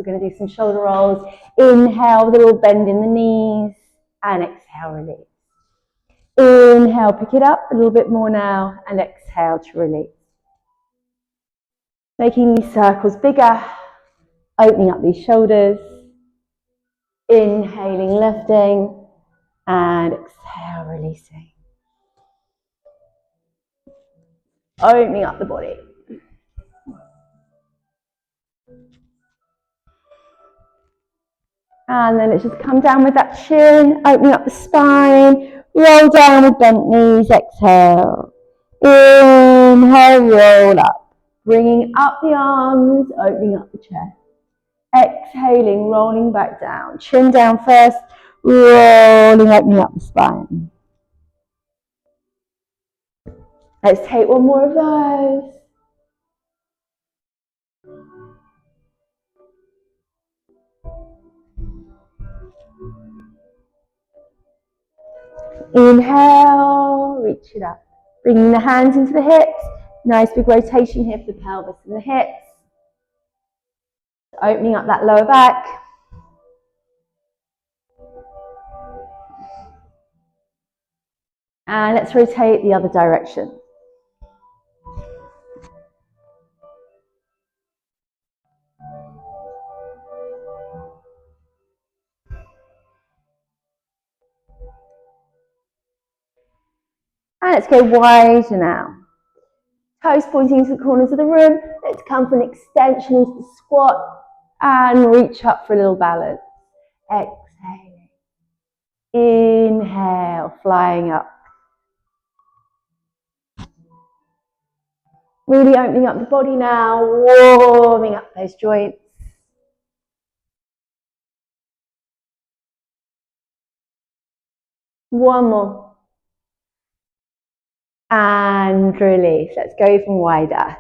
we're going to do some shoulder rolls. Inhale with a little bend in the knees and exhale, release. Inhale, pick it up a little bit more now and exhale to release. Making these circles bigger, opening up these shoulders. Inhaling, lifting and exhale, releasing. Opening up the body. And then let's just come down with that chin, opening up the spine, roll down with bent knees, exhale. Inhale, roll up, bringing up the arms, opening up the chest. Exhaling, rolling back down, chin down first, rolling, opening up the spine. Let's take one more of those. Inhale, reach it up. Bringing the hands into the hips. Nice big rotation here for the pelvis and the hips. Opening up that lower back. And let's rotate the other direction. And let's go wider now. Toes pointing to the corners of the room. Let's come for an extension into the squat and reach up for a little balance. Exhaling. Inhale, flying up. Really opening up the body now, warming up those joints. One more. And release. Let's go even wider.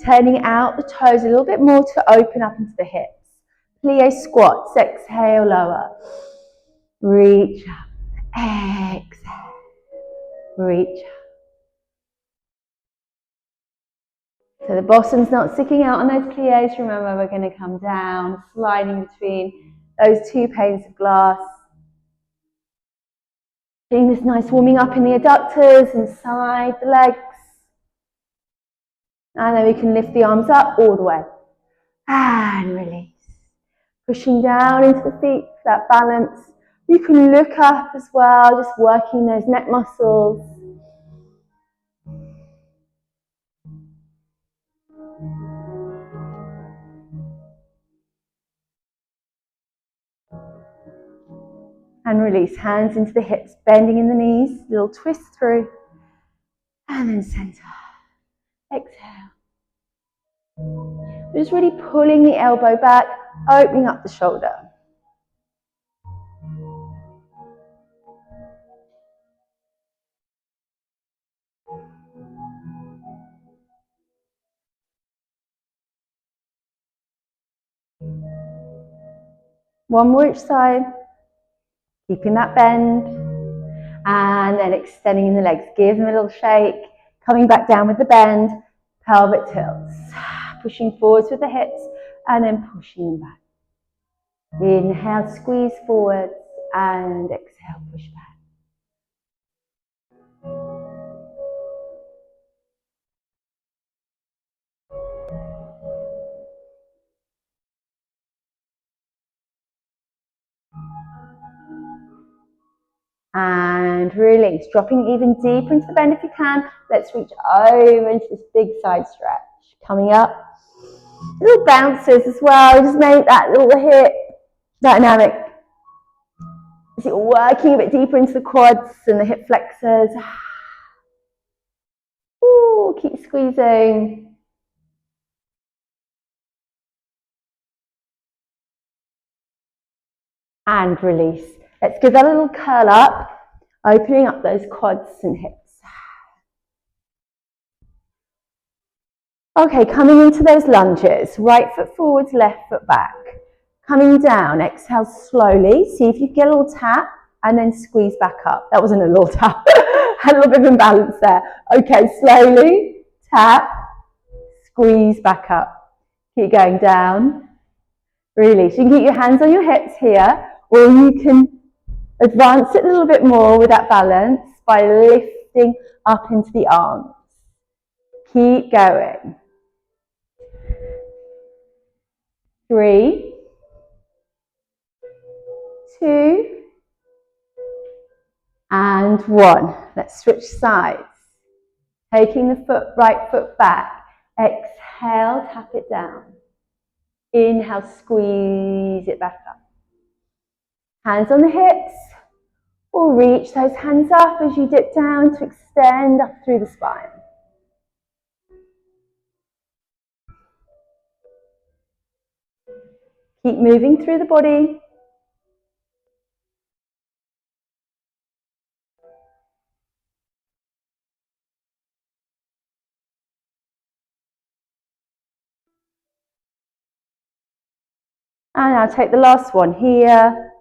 Turning out the toes a little bit more to open up into the hips. Plie squats. Exhale, lower. Reach up. Exhale. Reach up. So the bottom's not sticking out on those plies. Remember, we're going to come down, sliding between those two panes of glass. Doing this nice warming up in the adductors, inside the legs. And then we can lift the arms up all the way. And release. Pushing down into the feet for that balance. You can look up as well, just working those neck muscles. And release, hands into the hips, bending in the knees, little twist through. And then center. Exhale. Just really pulling the elbow back, opening up the shoulder. One more each side. Keeping that bend. And then extending in the legs. Give them a little shake. Coming back down with the bend. Pelvic tilts. Pushing forwards with the hips. And then pushing them back. Inhale, squeeze forwards. And exhale, push back. And release, dropping even deeper into the bend if you can. Let's reach over into this big side stretch. Coming up, little bounces as well. Just make that little hip dynamic. So you're working a bit deeper into the quads and the hip flexors. Ooh, keep squeezing. And release. Let's give that a little curl up, opening up those quads and hips. Okay, coming into those lunges, right foot forwards, left foot back. Coming down, exhale slowly, see if you get a little tap, and then squeeze back up. That wasn't a little tap, had a little bit of imbalance there. Okay, slowly, tap, squeeze back up. Keep going down, Release. You can keep your hands on your hips here, or you can advance it a little bit more with that balance by lifting up into the arms. Keep going. 3, 2, and 1. Let's switch sides. Taking the right foot back. Exhale, tap it down. Inhale, squeeze it back up. Hands on the hips, or reach those hands up as you dip down to extend up through the spine. Keep moving through the body. And I'll take the last one here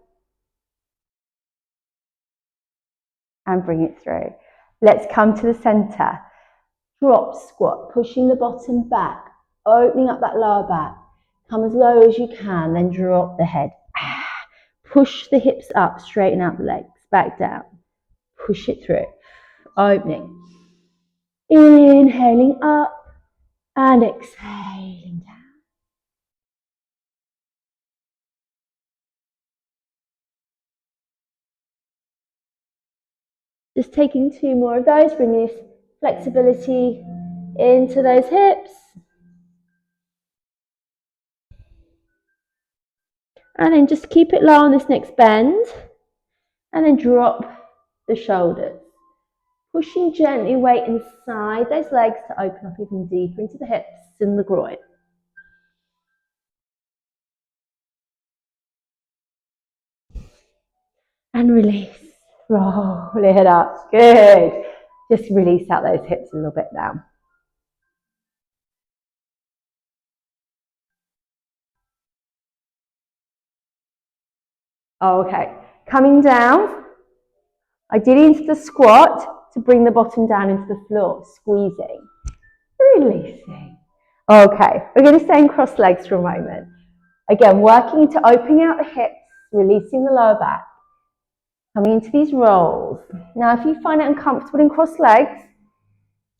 and bring it through. Let's come to the center. Drop squat, pushing the bottom back, opening up that lower back. Come as low as you can, then drop the head. Push the hips up, straighten out the legs, back down. Push it through, opening. Inhaling up and exhaling down. Just taking 2 more of those, bringing this flexibility into those hips. And then just keep it low on this next bend. And then drop the shoulders. Pushing gently weight inside those legs to open up even deeper into the hips and the groin. And release. Roll it up. Good. Just release out those hips a little bit now. Okay. Coming down. Ideally into the squat to bring the bottom down into the floor. Squeezing. Releasing. Okay. We're going to stay in cross legs for a moment. Again, working to opening out the hips, releasing the lower back. Coming into these rolls. Now, if you find it uncomfortable in cross legs,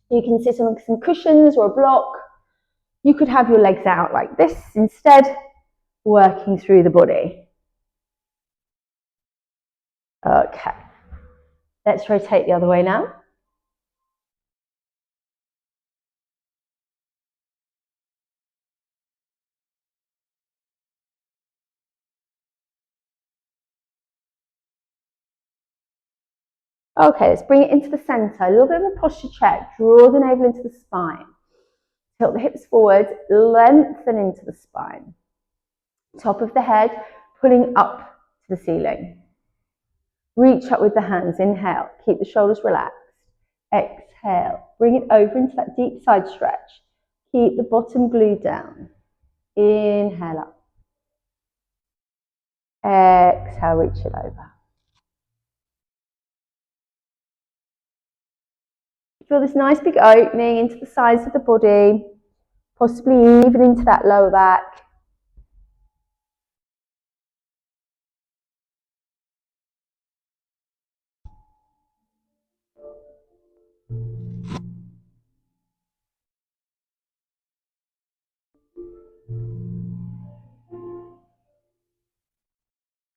you can sit on some cushions or a block. You could have your legs out like this instead, working through the body. Okay. Let's rotate the other way now. Okay, let's bring it into the center. A little bit of a posture check. Draw the navel into the spine. Tilt the hips forward, lengthen into the spine. Top of the head, pulling up to the ceiling. Reach up with the hands. Inhale, keep the shoulders relaxed. Exhale, bring it over into that deep side stretch. Keep the bottom glued down. Inhale up. Exhale, reach it over. Feel this nice big opening into the sides of the body, possibly even into that lower back.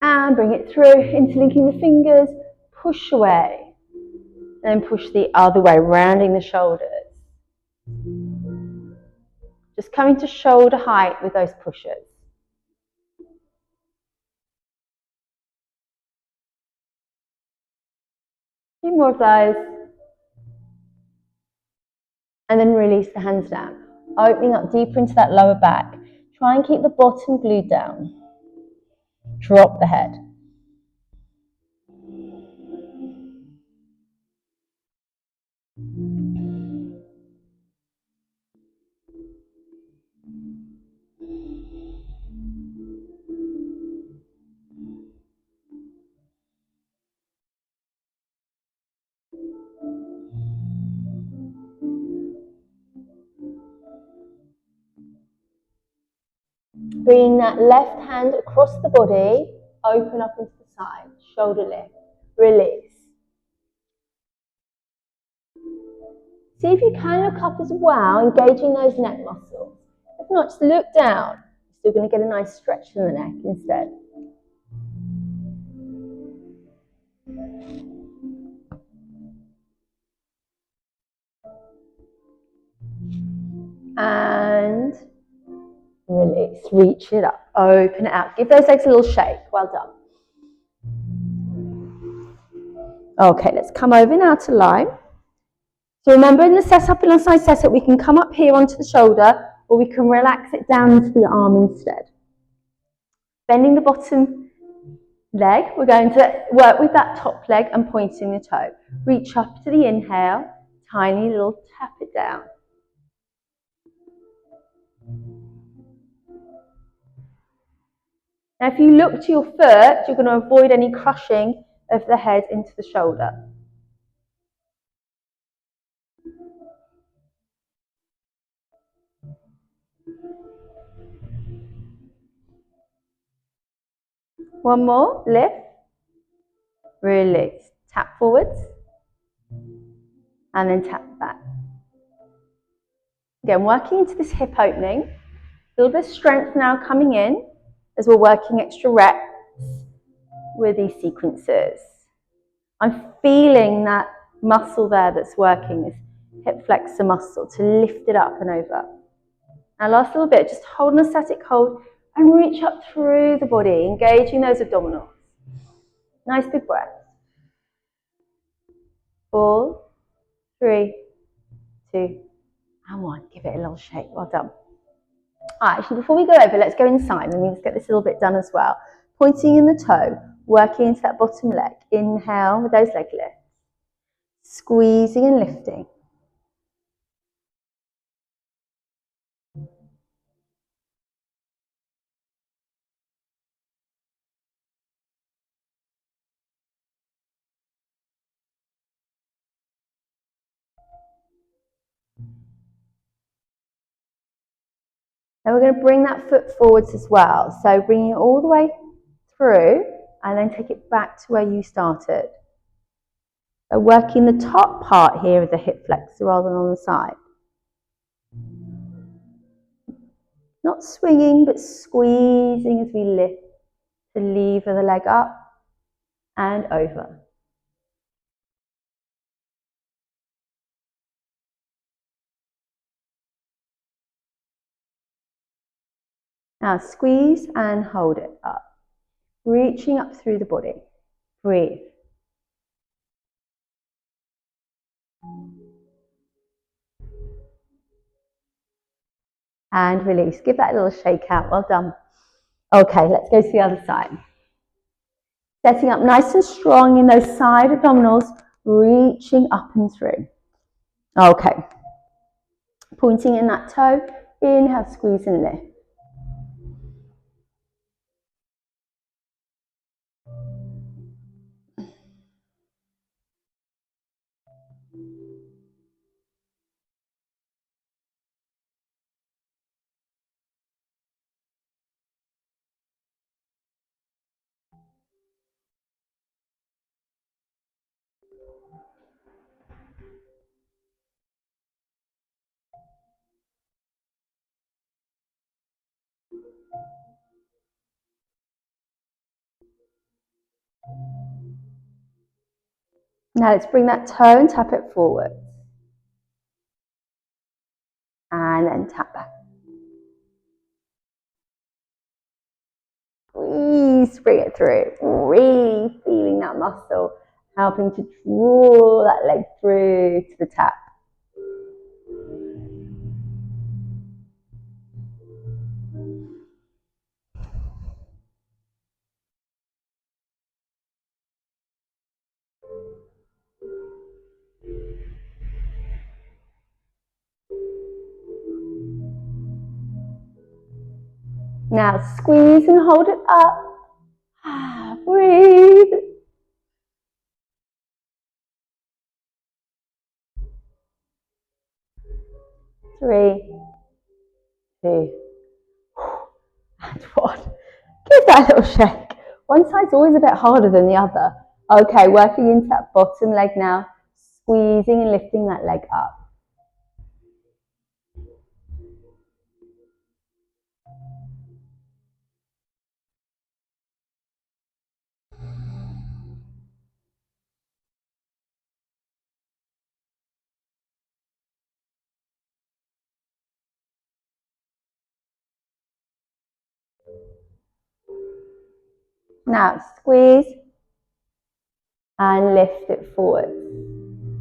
And bring it through, interlinking the fingers, push away, and push the other way, rounding the shoulders. Just coming to shoulder height with those pushes. A few more of those. And then release the hands down, opening up deeper into that lower back. Try and keep the bottom glued down. Drop the head. Bring that left hand across the body, open up into the side, shoulder lift, release. See if you can look up as well, engaging those neck muscles. If not, just look down. You're still going to get a nice stretch in the neck instead. And release, reach it up, open it out. Give those legs a little shake, well done. Okay, let's come over now to line. So remember in the setup, in our side setup, we can come up here onto the shoulder or we can relax it down into the arm instead. Bending the bottom leg, we're going to work with that top leg and pointing the toe. Reach up to the inhale, tiny little tap it down. Now if you look to your foot, you're going to avoid any crushing of the head into the shoulder. One more, lift, release, tap forwards, and then tap back. Again, working into this hip opening, a little bit of strength now coming in as we're working extra reps with these sequences. I'm feeling that muscle there that's working, this hip flexor muscle, to lift it up and over. Now last little bit, just hold an static hold and reach up through the body, engaging those abdominals. Nice big breath. 4, 3, 2, and 1. Give it a little shake. Well done. Actually, before we go over, let's go inside and let's get this little bit done as well. Pointing in the toe, working into that bottom leg. Inhale with those leg lifts. Squeezing and lifting. Then we're going to bring that foot forwards as well. So bringing it all the way through and then take it back to where you started. So working the top part here of the hip flexor rather than on the side. Not swinging, but squeezing as we lift to lever the leg up and over. Now squeeze and hold it up, reaching up through the body. Breathe. And release. Give that a little shake out. Well done. Okay, let's go to the other side. Setting up nice and strong in those side abdominals, reaching up and through. Okay. Pointing in that toe. Inhale, squeeze and lift. Now let's bring that toe and tap it forward. And then tap back. Squeeze, bring it through. Really feeling that muscle, helping to draw that leg through to the tap. Now squeeze and hold it up. Breathe. Three, 2, Good one. Give that a little shake. One side's always a bit harder than the other. Okay, working into that bottom leg now, squeezing and lifting that leg up. Now squeeze and lift it forward.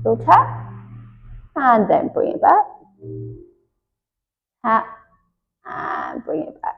Little tap, and then bring it back. Tap, and bring it back.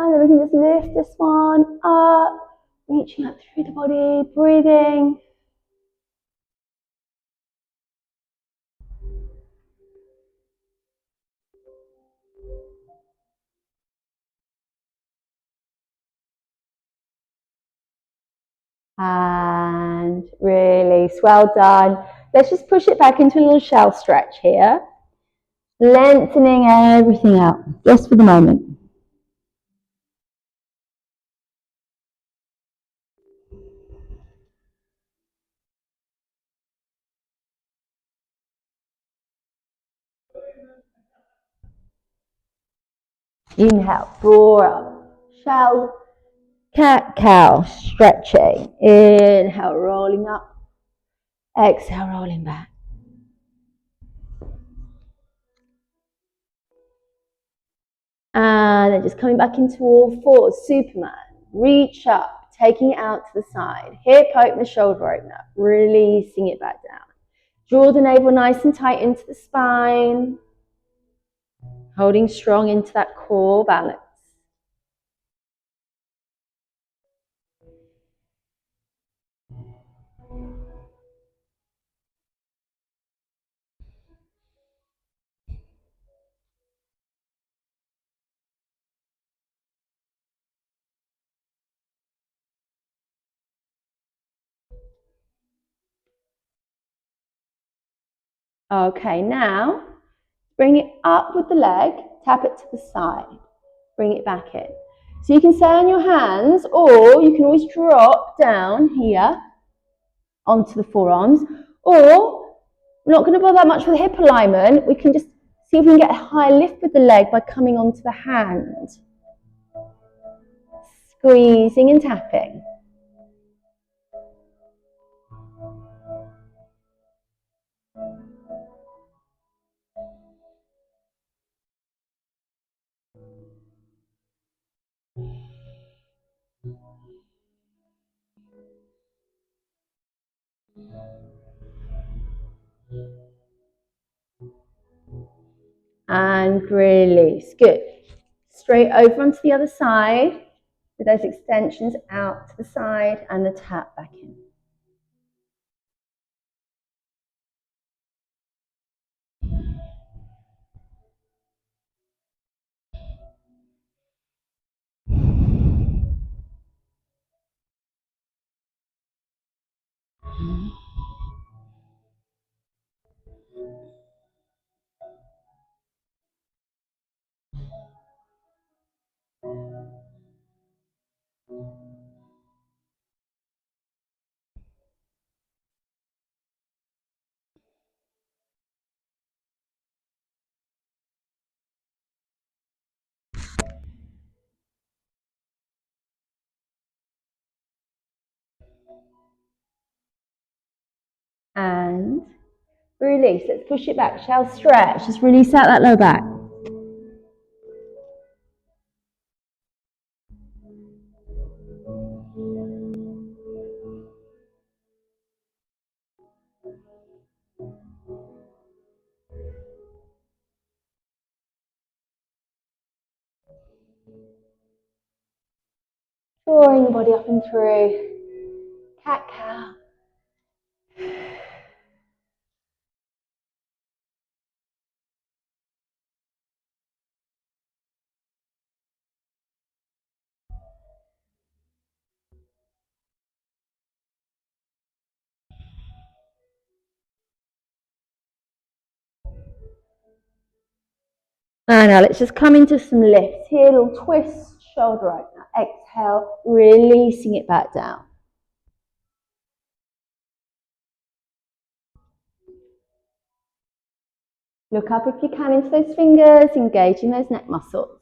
And then we can just lift this one up, reaching up through the body, breathing. And release, well done. Let's just push it back into a little shell stretch here. Lengthening everything out, just for the moment. Inhale, draw up, shell, cat, cow, stretching. Inhale, rolling up. Exhale, rolling back. And then just coming back into all fours, Superman. Reach up, taking it out to the side. Hip open, shoulder open up, releasing it back down. Draw the navel nice and tight into the spine. Holding strong into that core balance. Okay, now bring it up with the leg, tap it to the side, bring it back in. So you can stay on your hands, or you can always drop down here onto the forearms, or we're not going to bother that much with the hip alignment. We can just see if we can get a high lift with the leg by coming onto the hand, squeezing and tapping. And release. Good. Straight over onto the other side with those extensions out to the side and the tap back in. And release. Let's push it back. Shell stretch. Just release out that low back. Drawing the body up and through. Cat cow. And now let's just come into some lifts here, a little twist, shoulder opener. Exhale, releasing it back down. Look up if you can into those fingers, engaging those neck muscles.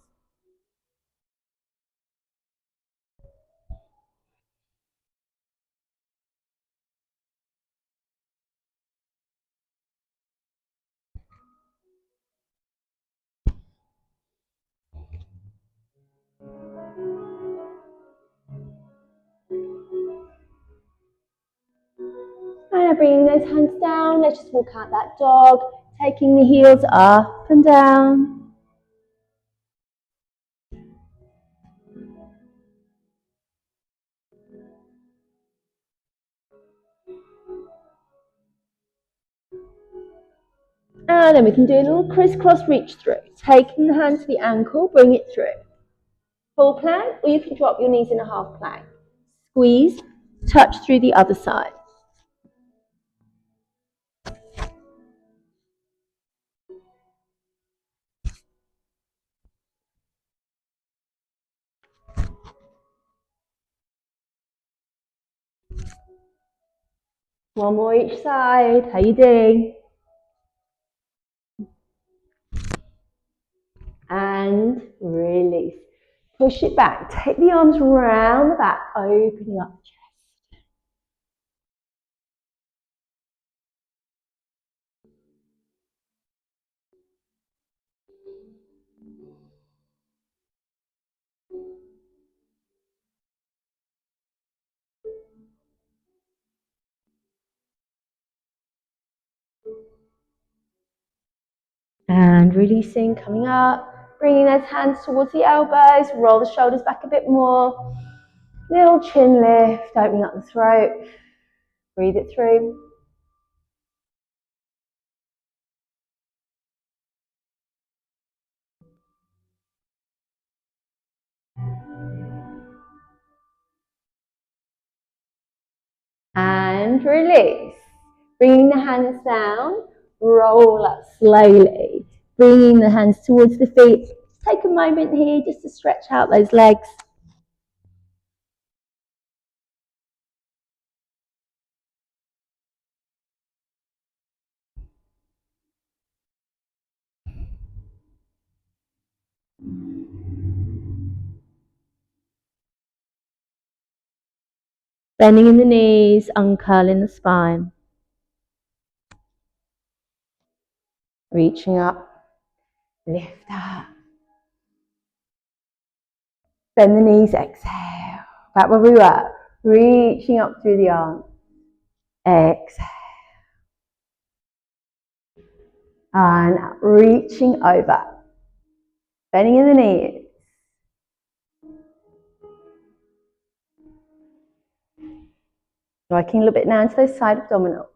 And bringing those hands down, let's just walk out that dog, taking the heels up and down. And then we can do a little crisscross reach through. Taking the hand to the ankle, bring it through. Full plank, or you can drop your knees in a half plank. Squeeze, touch through the other side. One more each side. How you doing? And release. Push it back. Take the arms round the back, opening up the chest. And releasing, coming up. Bringing those hands towards the elbows. Roll the shoulders back a bit more. Little chin lift, opening up the throat. Breathe it through. And release. Bringing the hands down, roll up slowly. Bringing the hands towards the feet. Take a moment here just to stretch out those legs. Bending in the knees, uncurling the spine. Reaching up, lift up. Bend the knees, exhale. Back where we were. Reaching up through the arms. Exhale. And reaching over. Bending in the knees. Working a little bit now into those side abdominals.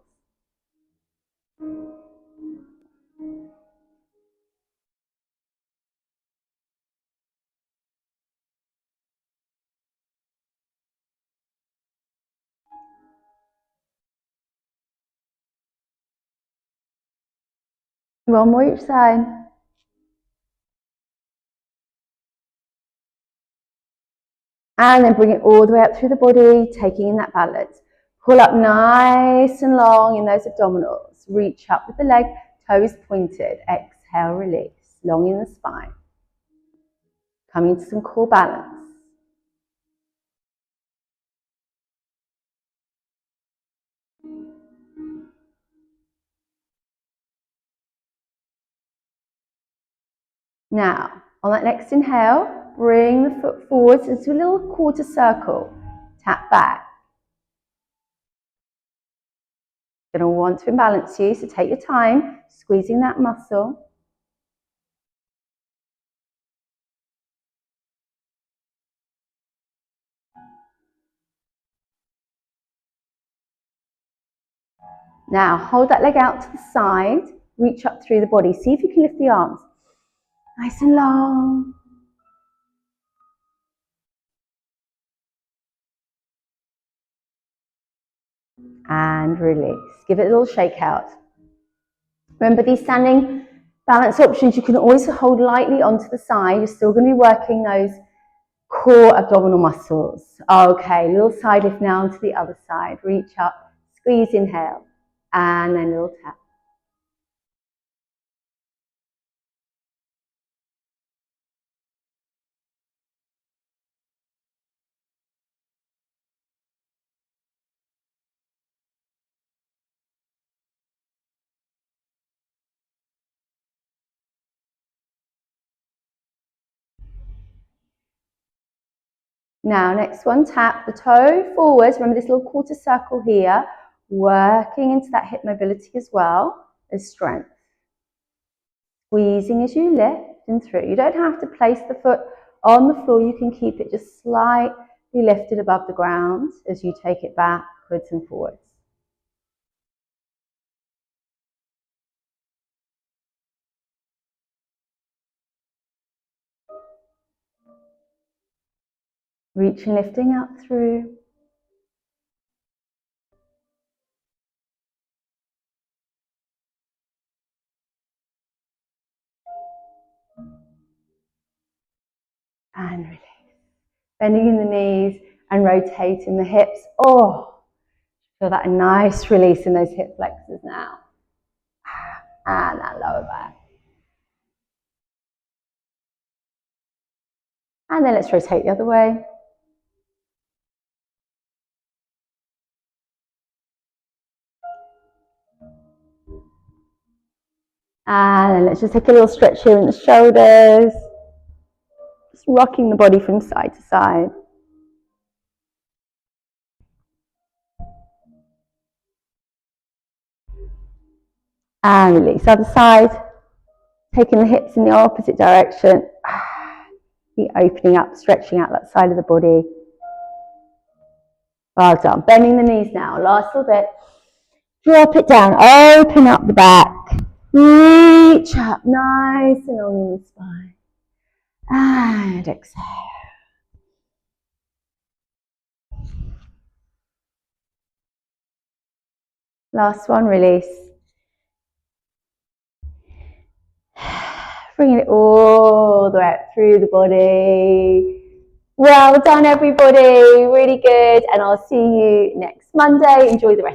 One more each side. And then bring it all the way up through the body, taking in that balance. Pull up nice and long in those abdominals. Reach up with the leg, toes pointed. Exhale, release. Long in the spine. Coming to some core balance. Now, on that next inhale, bring the foot forwards into a little quarter circle. Tap back. You're going to want to imbalance you, so take your time, squeezing that muscle. Now, hold that leg out to the side, reach up through the body. See if you can lift the arms. Nice and long. And release. Give it a little shake out. Remember these standing Balance options, you can always hold lightly onto the side. You're still going to be working those core abdominal muscles. Okay, little side lift now onto the other side. Reach up, squeeze, inhale, and then little tap. Now, next one, tap the toe forwards. Remember this little quarter circle here, working into that hip mobility as well as strength. Squeezing as you lift and through. You don't have to place the foot on the floor. You can keep it just slightly lifted above the ground as you take it backwards and forwards. Reaching, lifting up through. And release. Bending in the knees and rotating the hips. Oh, feel that nice release in those hip flexors now. And that lower back. And then let's rotate the other way. And then let's just take a little stretch here in the shoulders. Just rocking the body from side to side. And release. Other side. Taking the hips in the opposite direction. Keep opening up, stretching out that side of the body. Well done. Bending the knees now. Last little bit. Drop it down. Open up the back. Reach up nice and long in the spine. And exhale. Last one, release. Bringing it all the way up through the body. Well done, everybody. Really good. And I'll see you next Monday. Enjoy the rest.